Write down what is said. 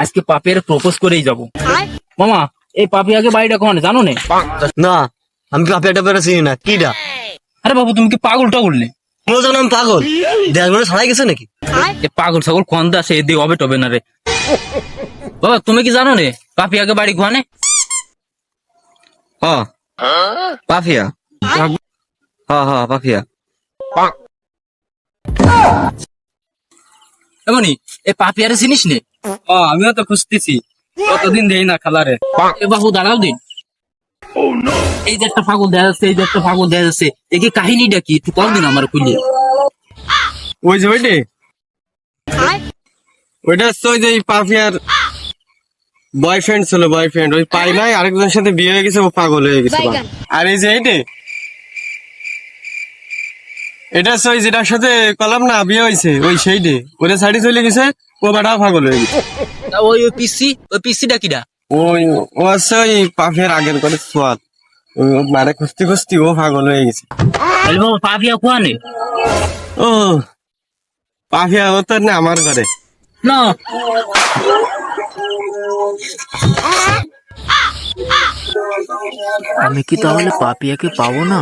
আজকে পাপিয়ার প্রপোজ করেই যাব। মামা এই পাপিয়াকে বাড়িটা কোন জানো নে? না, আমি পাপিয়াটা পেরে চিনি না। কিডা? আরে বাবু তুমি কি পাগল টাগল নে? কেউ জানো আমি পাগল? দেড় ঘন্টা ছাড়াই গেছে নাকি? এ পাগল ছাগল কোন দাসে এদি হবে টবে না রে। বাবা তুমি কি জানো নে পাপিয়াকে বাড়ি কোয়ানে? হ পাপিয়া, পাপিয়া। এমনি এই পাপিয়ারে চিনিস নে? আমিও তো খুঁজতেছি, কতদিন দেই না খালারে। এ বাবু দাঁড়াও দিন। এই যে একটা পাগল দেখা যাচ্ছে, এই যে একটা পাগল দেখা যাচ্ছে, একে কাহিনীটা কি একটু কম দিন আমার খুলে। ওই যে ওইটা হচ্ছে ওই যে এই পাপিয়ার বয়ফ্রেন্ড ছিল, বয়ফ্রেন্ড ওই পাই নাই, আরেকজনের সাথে বিয়ে হয়ে গেছে, ও পাগল হয়ে গেছে। আর এই যে এটা হচ্ছে ওই যেটার সাথে কলাম না বিয়ে হয়েছে, ওই সেইটে ওরে সাইডে চলে গেছে, ও বেটা পাগল হয়ে গেছে। তা ওই পিসিটা কিটা? ওই ও হচ্ছে ওই পাপিয়ার আগের করে সোয়াদ, মারে খুঁজতে খুঁজতে ও পাগল হয়ে গেছে। তাহলে বাবু পাপিয়া কোয়ানে? ও পাপিয়া ও তো না আমার ঘরে। না আমি কি তাহলে পাপিয়াকে পাবো না?